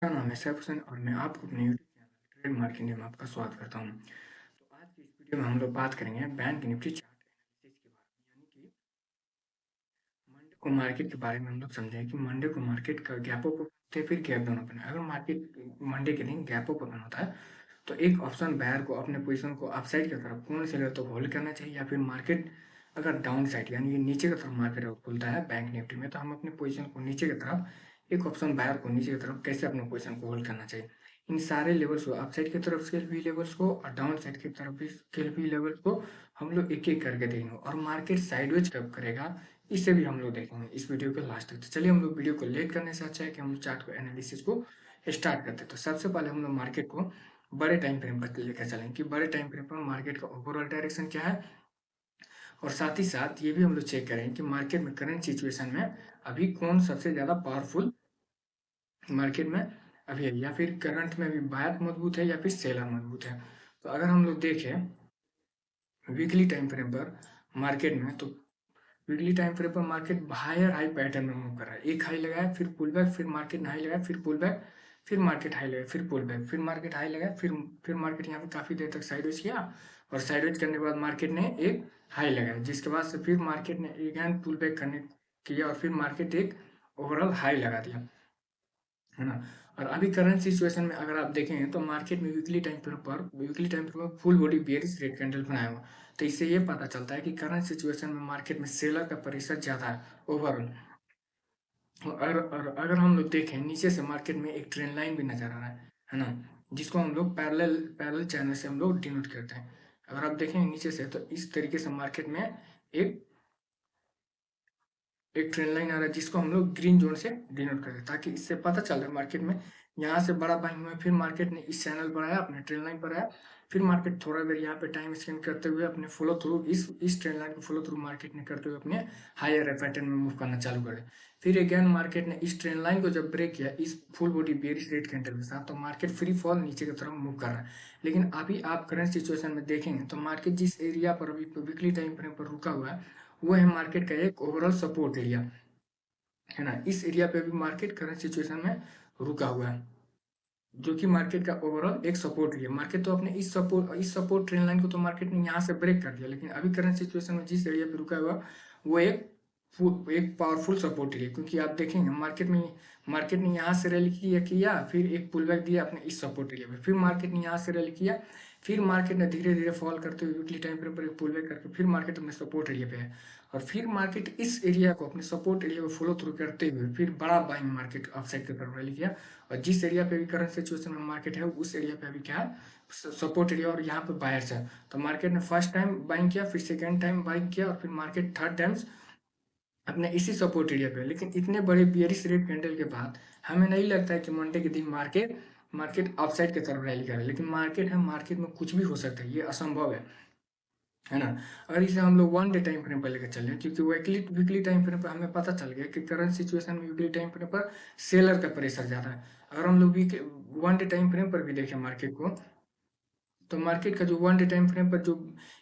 मेरा नाम है सैफ हुसैन और मैं आपको अपने यूट्यूब चैनल ट्रेड मार्केट में आपका स्वागत करता हूँ। तो आज की इस वीडियो में हम लोग बात करेंगे बैंक निफ्टी चार्ट एनालिसिस के बारे में, यानी कि मंडे को मार्केट के बारे में हम लोग समझें कि मंडे को मार्केट का गैप अप होते फिर गैप डाउन ओपन है। अगर मार्केट मंडे के दिन गैप अप ओपन होता है तो एक ऑप्शन बायर को अपने पोजीशन को अपसाइड की तरफ कौन से लेवल तक होल्ड करना चाहिए, या फिर मार्केट अगर डाउन साइड यानी कि नीचे की तरफ मार्केट खुलता है बैंक निफ्टी में, तो हम अपने पोजीशन को नीचे की तरफ एक ऑप्शन बायर को नीचे की तरफ कैसे अपने पोजीशन को होल्ड करना चाहिए। इन सारे लेवल्स को अपसाइड की तरफ के भी लेवल्स को और डाउन साइड की तरफ भी के भी लेवल्स को हम लोग एक एक करके देखेंगे, और मार्केट साइडवेज कब करेगा इसे भी हम लोग देखेंगे इस वीडियो के लास्ट तक। तो चलिए हम लोग वीडियो को लेट करने से अच्छा है कि हम चार्ट को एनालिसिस को स्टार्ट करते हैं। तो सबसे पहले हम लोग मार्केट को बड़े टाइम फ्रेम पर लेकर चलें कि बड़े टाइम फ्रेम पर मार्केट का ओवरऑल डायरेक्शन क्या है, और साथ ही साथ ये भी हम लोग चेक करें कि मार्केट में करंट सिचुएशन में अभी कौन सबसे ज़्यादा पावरफुल मार्केट में अभी है, या फिर करंट में अभी बायर मजबूत है या फिर सेलर मजबूत है। तो अगर हम लोग देखें वीकली टाइम फ्रेम पर मार्केट में, तो वीकली टाइम फ्रेम पर मार्केट हायर हाई पैटर्न में मूव कर रहा है। एक हाई लगाया फिर पुल बैक, फिर मार्केट ने हाई लगाया फिर पुल बैक, फिर मार्केट हाई लगाया फिर पुल बैक, फिर मार्केट हाई लगाया फिर मार्केट यहाँ पे काफी देर तक साइडवेज किया, और साइडवेज करने के बाद मार्केट ने एक हाई लगाया, जिसके बाद से फिर मार्केट ने अगेन पुल बैक करने किया और फिर मार्केट एक ओवरऑल हाई लगा दिया, है ना। और अभी करंट सिचुएशन में अगर आप देखें तो मार्केट में वीकली टाइम पर full body bearish red candle बनाया हुआ। तो इससे ये पता चलता है कि करंट सिचुएशन में मार्केट में सेलर का प्रेशर ज्यादा है ओवरऑल। और अगर हम लोग देखें नीचे से मार्केट में एक ट्रेंड लाइन भी नजर आ रहा है ना, जिसको हम लोग पैरेलल पैरेलल चैनल से हम लोग डिनोट करते हैं। अगर आप देखें नीचे से तो इस तरीके से मार्केट में एक एक ट्रेंड लाइन आ रहा है, जिसको हम लोग ग्रीन जोन से डिनोट करते हैं, ताकि इससे पता चल रहा है मार्केट में यहाँ से बड़ा बाइंग हुआ है, फिर मार्केट ने इस चैनल पर आया, अपने ट्रेंड लाइन पर आया, फिर मार्केट थोड़ा देर यहाँ पे टाइम स्पेंड करते हुए अपने फॉलो थ्रू इस ट्रेंड लाइन को फॉलो थ्रू मार्केट ने करते हुए अपने हायर पैटर्न में मूव करना चालू करे। फिर अगेन मार्केट ने इस ट्रेंड लाइन को जब ब्रेक किया इस full body bearish red candle के साथ, तो मार्केट फ्री फॉल नीचे की तरफ मूव कर रहा है। लेकिन अभी आप करंट सिचुएशन में देखेंगे तो मार्केट जिस एरिया पर अभी वीकली टाइम फ्रेम पर रुका हुआ है वो है मार्केट का एक ओवरऑल सपोर्ट एरिया, है ना। इस एरिया पे भी मार्केट करंट सिचुएशन में रुका हुआ है, जो कि मार्केट का ओवरऑल एक सपोर्ट एरिया। मार्केट तो अपने इस सपोर्ट ट्रेंड लाइन को तो मार्केट ने यहाँ से ब्रेक कर दिया, लेकिन अभी करंट सिचुएशन में जिस एरिया पे रुका हुआ वो एक पावरफुल सपोर्ट एरिया, क्योंकि आप देखेंगे मार्केट ने यहाँ से रैली किया फिर एक पुल बैक दिया अपने इस सपोर्ट एरिया पे, फिर मार्केट ने यहाँ से रैली किया, फिर मार्केट ने धीरे धीरे फॉल करते हुए वीकली टाइम फ्रेम पर एक पुल बैक करके फिर मार्केट अपने सपोर्ट एरिया पे है, और फिर मार्केट इस एरिया को अपने सपोर्ट एरिया को फॉलो थ्रू करते हुए फिर बड़ा बाइंग मार्केट अपसाइड की तरफ रैली किया। और जिस एरिया पे भी करंट सिचुएशन में मार्केट है उस एरिया पे अभी क्या है, सपोर्ट एरिया, और यहाँ पे बायर्स है। तो मार्केट ने फर्स्ट टाइम बाइंग किया, फिर सेकेंड टाइम बाइंग किया, और फिर मार्केट थर्ड टाइम्स अपने इसी सपोर्ट एरिया पे। लेकिन इतने बड़े बियरिश रेड कैंडल के बाद हमें नहीं लगता है कि मंडे के दिन मार्केट मार्केट अपसाइड की तरफ रैली करे, लेकिन मार्केट है, मार्केट में कुछ भी हो सकता है, ये असंभव है ना। अगर इसे हम लोग वन डे टाइम फ्रेम पर लेकर चलें, क्योंकि वीकली वीकली टाइम फ्रेम पर हमें पता चल गया कि करंट सिचुएशन में वीकली टाइम फ्रेम पर सेलर का प्रेशर ज़्यादा है। अगर हम लोग week one day time frame पर भी देखें मार्केट को, तो मार्केट का जो वन डे टाइम फ्रेम पर जो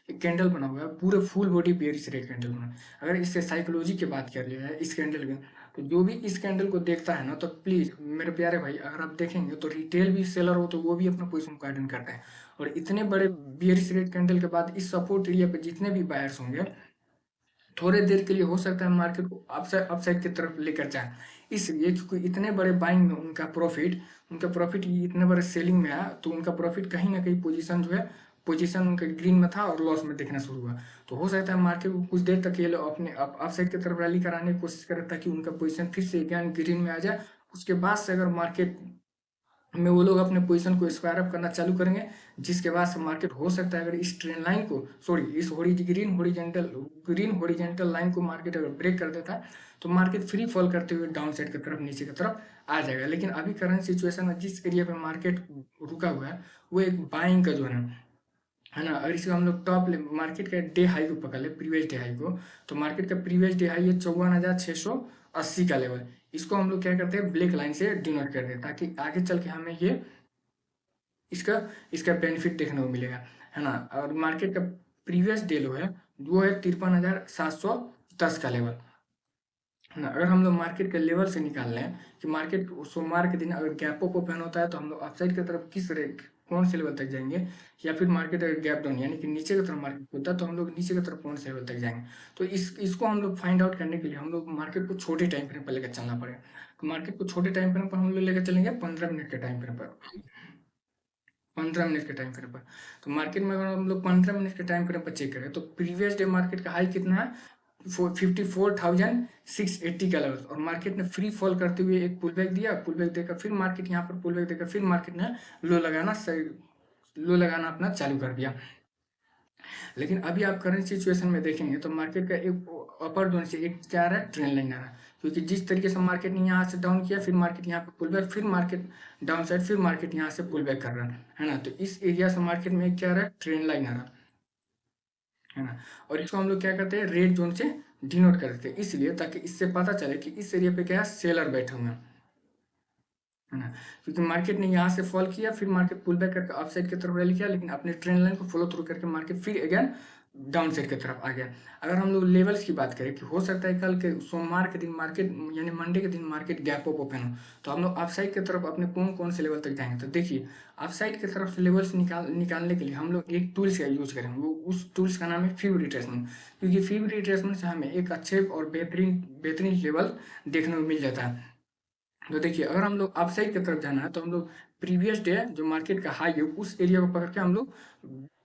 एक कैंडल बना हुआ है पूरे full body bearish red candle बना है। अगर इससे साइकोलॉजी की बात कर लिया है इस कैंडल की, तो जो भी इस कैंडल को देखता है ना, तो प्लीज मेरे प्यारे भाई, अगर आप देखेंगे तो रिटेल भी सेलर हो तो वो भी अपना पोजीशन को आइडेंट करते हैं, और इतने बड़े बियरिश रेड कैंडल के बाद इस सपोर्ट एरिया पे जितने भी बायर्स होंगे थोड़े देर के लिए हो सकता है मार्केट को अपसाइड की तरफ लेकर जाए, इसलिए क्योंकि इतने बड़े बाइंग में उनका प्रॉफिट इतने बड़े सेलिंग में आया, तो उनका प्रॉफिट कहीं ना कहीं पोजीशन जो है पोजीशन उनका ग्रीन में था और लॉस में दिखना शुरू हुआ। तो हो सकता है मार्केट को कुछ देर तक ये लोग अपने अपसाइड की तरफ रैली कराने की कोशिश करें, ताकि उनका पोजीशन फिर से अगेन ग्रीन में आ जाए। उसके बाद से अगर मार्केट में वो लोग अपने पोजीशन को स्क्वायर अप करना चालू करेंगे, जिसके बाद से मार्केट हो सकता है अगर इस ट्रेंड लाइन को सॉरी इस ग्रीन हॉरिजेंटल लाइन को मार्केट अगर ब्रेक कर देता है, तो मार्केट फ्री फॉल करते हुए डाउन साइड की तरफ नीचे की तरफ आ जाएगा। लेकिन अभी करंट सिचुएशन में जिस एरिया पे मार्केट रुका हुआ है वो एक बाइंग का जोन है ना। अगर इसको हम लोग मार्केट का डे हाई को पकड़ ले, प्रीवियस डे हाई को, तो मार्केट का प्रीवियस डे हाई है 54,680 का लेवल। इसको हम लोग क्या करते हैं, ब्लैक लाइन से डिनोट करते हैं, ताकि आगे चल के हमें ये इसका इसका बेनिफिट देखने को मिलेगा, है ना। और मार्केट का प्रीवियस डे लो है वो है 53,710 का लेवल, है ना। अगर हम लोग मार्केट के लेवल से निकाल लें कि मार्केट सोमवार के दिन अगर गैप अप ओपन होता है तो हम लोग अपसाइड की तरफ किस रेट कौन से लेवल तक जाएंगे, या फिर मार्केट अगर गैप डाउन यानी कि नीचे की तरफ मार्केट होता है तो हम लोग नीचे की तरफ कौन से लेवल तक जाएंगे। तो इसको हम लोग फाइंड आउट करने के लिए हम लोग मार्केट को छोटे टाइम फ्रेम पर लेकर चलना पड़ेगा। तो मार्केट को छोटे टाइम फ्रेम पर हम लोग लेकर चलेंगे 15 मिनट के टाइम फ्रेम पर। 15 मिनट के टाइम फ्रेम पर तो मार्केट में अगर हम लोग 15 मिनट के टाइम फ्रेम पर चेक करें तो प्रीवियस डे मार्केट का हाई कितना है, 54,680 का लेवल, और मार्केट ने फ्री फॉल करते हुए एक पुल बैक दिया, पुल बैक देकर फिर मार्केट यहाँ पर पुल बैक देकर फिर मार्केट ने लो लगाना अपना चालू कर दिया। लेकिन अभी आप करंट सिचुएशन में देखेंगे तो मार्केट का एक अपर जोन से एक क्या आ रहा है, ट्रेंड लाइन आ रहा है, क्योंकि जिस तरीके से मार्केट ने यहाँ से डाउन किया फिर मार्केट यहाँ पे पुल बैक, फिर मार्केट डाउन साइड, फिर मार्केट यहाँ से पुल बैक कर रहा है ना। तो इस एरिया से मार्केट में क्या आ रहा है, ट्रेंड लाइन आ रहा है ना। और इसको हम लोग क्या करते हैं, रेड जोन से डिनोट कर देते हैं, इसलिए ताकि इससे पता चले कि इस एरिया पे क्या है, सेलर बैठे हुए हैं, है ना। क्योंकि मार्केट ने यहाँ से फॉल किया फिर मार्केट पुल बैक करके अप साइड की तरफ रैली किया, लेकिन अपने ट्रेंड लाइन को फॉलो थ्रू करके मार्केट फिर अगेन डाउन साइड की तरफ आ गया। अगर हम लोग लेवल्स की बात करें कि हो सकता है कल के सोमवार के दिन मार्केट यानी मंडे के दिन मार्केट गैप अप ओपन हो, तो हम लोग अप साइड की तरफ अपने कौन कौन से लेवल तक जाएंगे। तो देखिए, अप साइड की तरफ से लेवल्स निकालने के लिए हम लोग एक टूल्स का यूज करेंगे, वो उस टूल्स का नाम है फीब रिट्रेसमेंट, क्योंकि फीब रिट्रेसमेंट से हमें एक अच्छे और बेहतरीन बेहतरीन लेवल देखने को मिल जाता है। तो देखिए, अगर हम लोग अपसाइड की तरफ जाना है तो हम लोग प्रीवियस डे जो मार्केट का हाई है उस एरिया को पकड़ के हम लोग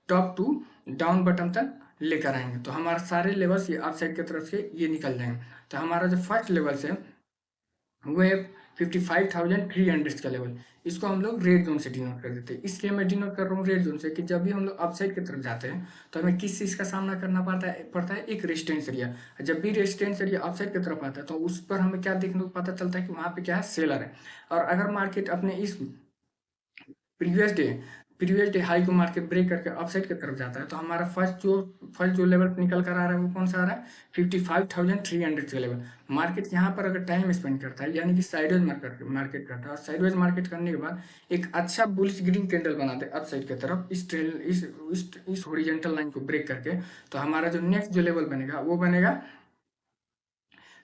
टॉप टू डाउन बटन तक लेकर आएंगे, तो हमारे सारे लेवल्स ये अपसाइड की तरफ से ये निकल जाएंगे। तो हमारा जो फर्स्ट लेवल है वो है 55,300 का लेवल, इसको हम लोग रेड जोन से डिनोट कर देते हैं। इसलिए मैं डिनोट कर रहा हूँ रेड जोन से कि जब भी हम लोग अपसाइड की तरफ जाते हैं तो हमें किस चीज़ का सामना करना पड़ता है, एक रेजिस्टेंस एरिया। जब भी रेजिस्टेंस एरिया अपसाइड की तरफ आता है तो उस पर हमें क्या देखने को पता चलता है कि वहाँ पे क्या है, सेलर है। और अगर मार्केट अपने इस previous day previous day high को मार्केट ब्रेक करके अपसाइड की तरफ जाता है तो हमारा फर्स्ट जो लेवल निकल कर आ रहा है वो कौन सा आ रहा है, 55,300 का लेवल। मार्केट यहाँ पर अगर टाइम स्पेंड करता है यानी कि साइडवेज मार्केट करता है, और साइडवेज मार्केट करने के बाद एक अच्छा बुलिश ग्रीन कैंडल बनाते हैं अपसाइड की तरफ इस हॉरिजॉन्टल लाइन को ब्रेक करके, तो हमारा जो नेक्स्ट जो लेवल बनेगा वो बनेगा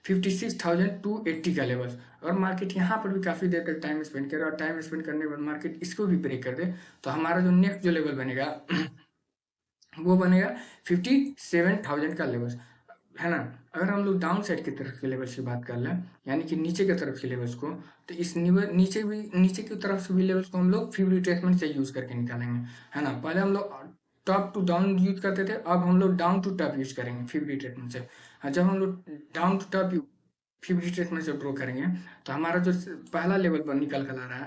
56,280 का लेवल। और मार्केट यहाँ पर भी काफ़ी देर तक टाइम स्पेंड करे और टाइम स्पेंड करने के बाद मार्केट इसको भी ब्रेक कर दे, तो हमारा जो नेक्स्ट जो लेवल बनेगा वो बनेगा 57,000 का लेवल, है ना। अगर हम लोग डाउन साइड की तरफ के लेवल्स की बात कर लें यानी कि नीचे की तरफ के लेवल्स को, तो इस नीचे की तरफ से भी लेवल्स को हम लोग फ्यू रिट्रेसमेंट से यूज करके निकालेंगे, है ना। पहले हम लोग टॉप टू डाउन यूज करते थे, अब हम लोग डाउन टू टॉप यूज करेंगे फ्यू रिट्रेसमेंट से। जब हम लोग down to top fib retracement से ड्रॉ करेंगे तो हमारा जो पहला लेवल पर निकल कर आ रहा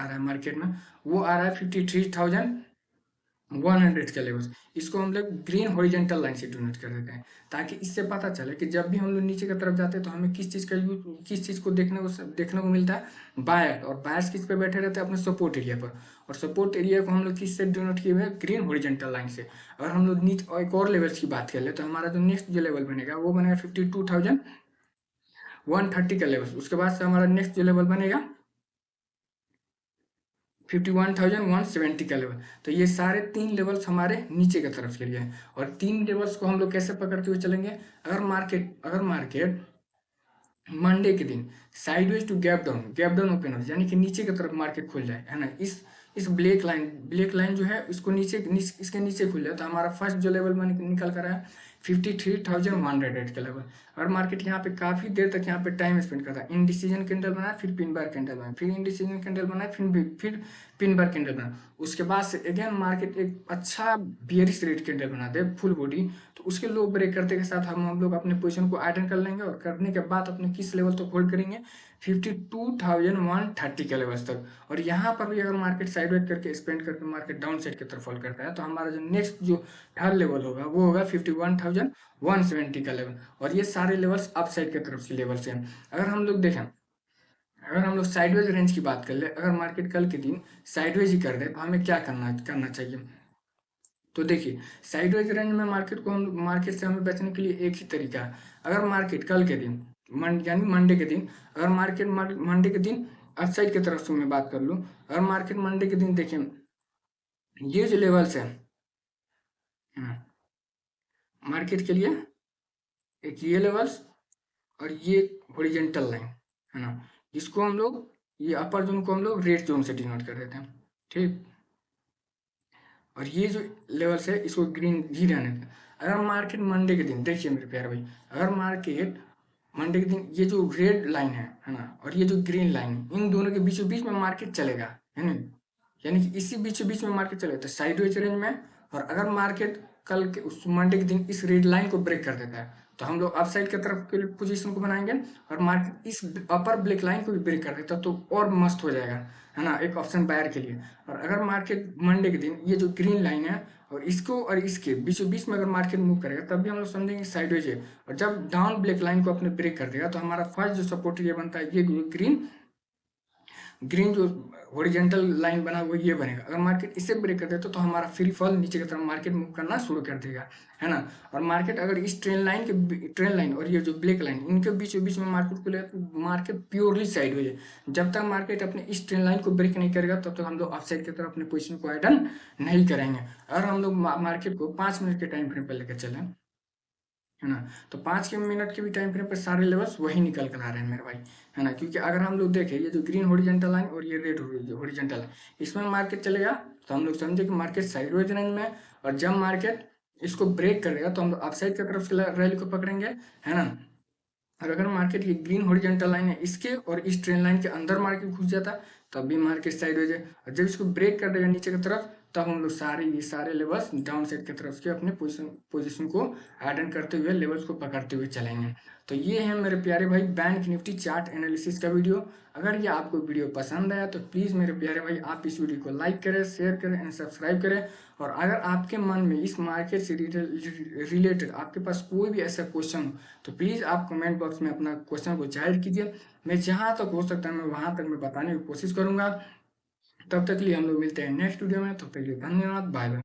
है मार्केट में, वो आ रहा है 53,100 के लेवल। इसको हम लोग ग्रीन हॉरिजॉन्टल लाइन से डिनोट कर देते हैं, ताकि इससे पता चले कि जब भी हम लोग नीचे की तरफ जाते हैं तो हमें किस चीज़ को देखने को मिलता है, बायर्स। और बायर्स किस पे बैठे रहते हैं, अपने सपोर्ट एरिया पर। और सपोर्ट एरिया को हम लोग किस से डिनोट किए हुए हैं, ग्रीन हॉरिजॉन्टल लाइन से। अगर हम लोग नीचे और एक और लेवल्स की बात कर ले तो हमारा जो नेक्स्ट जो लेवल बनेगा वो बनेगा 52,130 का लेवल। उसके बाद से हमारा नेक्स्ट जो लेवल बनेगा 51,170 का लेवल। तो ये सारे तीन लेवल्स हमारे नीचे की तरफ के लिए हैं, और तीन लेवल्स को हम लोग कैसे पकड़ते हुए चलेंगे। अगर मार्केट मंडे के दिन sideways to gap down open हो यानी कि नीचे की तरफ मार्केट खुल जाए, है ना। इस ब्लैक लाइन जो है इसके नीचे खुल जाए, तो हमारा फर्स्ट जो लेवल में निकल कर आया 53,100 का लेवल। और मार्केट यहाँ पे काफी देर तक यहाँ पे टाइम स्पेंड करता है, इनडिसीजन कैंडल बनाया, फिर पिन बार कैंडल बनाया, फिर इनडिसीजन कैंडल बनाया, फिर पिन बार कैंडल बनाया। उसके बाद से अगेन मार्केट एक अच्छा बियरिश रेड कैंडल बना दे फुल बॉडी, तो उसके लो ब्रेक करते के साथ हम लोग अपने पोजीशन को आइडन कर लेंगे, और करने के बाद अपने किस लेवल तक होल्ड करेंगे, 52,130 के लेवल तक। और यहाँ पर भी अगर मार्केट साइडवेज करके स्पेंड करके मार्केट डाउन साइड की तरफ फॉल करता है तो हमारा जो नेक्स्ट जो थर्ड लेवल होगा वो होगा 51,170 का लेवल। और ये सारे लेवल्स अप साइड की तरफ के लेवल्स हैं। अगर हम लोग साइडवेज रेंज की बात कर ले, अगर मार्केट कल के दिन साइडवेज ही कर दे तो हमें क्या करना चाहिए। तो देखिए, साइडवेज रेंज में मार्केट से हमें बचने के लिए एक ही तरीका है। अगर मार्केट कल के दिन यानी मंडे के दिन, अगर मार्केट मंडे के दिन अपसाइड की तरफ से मैं बात कर लूँ, अगर मार्केट मंडे के दिन देखें ये जो लेवल्स है मार्केट के लिए, एक ये लेवल्स और ये हॉरिजेंटल लाइन, है ना, इसको हम लोग, ये अपर जोन को हम लोग रेड जोन से डिनोट कर देते हैं, ठीक। और ये जो लेवल्स है इसको ग्रीन ही रहने दें। अगर मार्केट मंडे के दिन, देखिए मेरे प्यारे भाई, अगर मार्केट मंडे के दिन ये जो रेड लाइन है ना, और ये जो ग्रीन लाइन है, इन दोनों के बीचों बीच में मार्केट चलेगा, है ना, यानी कि इसी बीचों बीच में मार्केट चलेगा तो साइडवेज रेंज में। और अगर मार्केट कल के उस मंडे के दिन इस रेड लाइन को ब्रेक कर देता है तो हम लोग अपसाइड की तरफ के पोजीशन को बनाएंगे। और मार्केट इस अपर ब्लैक लाइन को भी ब्रेक कर देता तो और मस्त हो जाएगा, है ना, एक ऑप्शन बायर के लिए। और अगर मार्केट मंडे के दिन ये जो ग्रीन लाइन है और इसको और इसके बीचों बीच में अगर मार्केट मूव करेगा तब भी हम लोग समझेंगे साइडवेज है। और जब डाउन ब्लैक लाइन को अपने ब्रेक कर देगा तो हमारा फर्स्ट जो सपोर्ट ये बनता है, ये ग्रीन ग्रीन जो हॉरिजेंटल लाइन बना हुआ ये बनेगा। अगर मार्केट इसे ब्रेक कर देता तो हमारा फ्री फॉल नीचे की तरफ मार्केट मूव करना शुरू कर देगा, है ना। और मार्केट अगर इस ट्रेन लाइन और ये जो ब्लैक लाइन इनके बीचों बीच में मार्केट को ले तो मार्केट प्योरली साइडवेज है। जब तक मार्केट अपने इस ट्रेन लाइन को ब्रेक नहीं करेगा तब तक हम लोग अपसाइड की तरफ अपने पोजिशन को आइडन नहीं करेंगे। अगर हम लोग मार्केट को 5 मिनट के टाइम फ्रेम पर लेकर चलें, है ना, तो 5 मिनट के भी टाइम फ्रेम पर सारे लेवल्स वही निकल कर आ रहे हैं मेरे भाई, है ना। क्योंकि अगर हम लोग देखें ये जो ग्रीन हॉरिजेंटल लाइन और ये रेड हॉरिजेंटल लाइन, इसमें मार्केट चलेगा तो हम लोग समझे कि मार्केट साइडवेज रेंज में है। और जब मार्केट इसको ब्रेक करेगा तो हम लोग अपसाइड की तरफ से रैली को पकड़ेंगे, है ना। और अगर मार्केट ये ग्रीन हॉरिजेंटल लाइन है इसके और इस ट्रेन लाइन के अंदर मार्केट घुस जाता तब भी मार्केट साइडवेज है। और जब इसको ब्रेक कर देगा नीचे की तरफ तब हम लोग ये सारे लेवल्स डाउन साइड की तरफ के अपने पोजीशन को अटेंड करते हुए लेवल्स को पकड़ते हुए चलेंगे। तो ये है मेरे प्यारे भाई बैंक निफ्टी चार्ट एनालिसिस का वीडियो। अगर ये आपको वीडियो पसंद आया तो प्लीज़ मेरे प्यारे भाई आप इस वीडियो को लाइक करें, शेयर करें एंड सब्सक्राइब करें। और अगर आपके मन में इस मार्केट से रिलेटेड आपके पास कोई भी ऐसा क्वेश्चन हो तो प्लीज़ आप कमेंट बॉक्स में अपना क्वेश्चन को जाहिर कीजिए। मैं जहाँ तक हो सकता है मैं वहाँ तक मैं बताने की कोशिश करूँगा। तब तक के लिए हम लोग मिलते हैं नेक्स्ट वीडियो में, तब तक के लिए धन्यवाद, बाय बाय।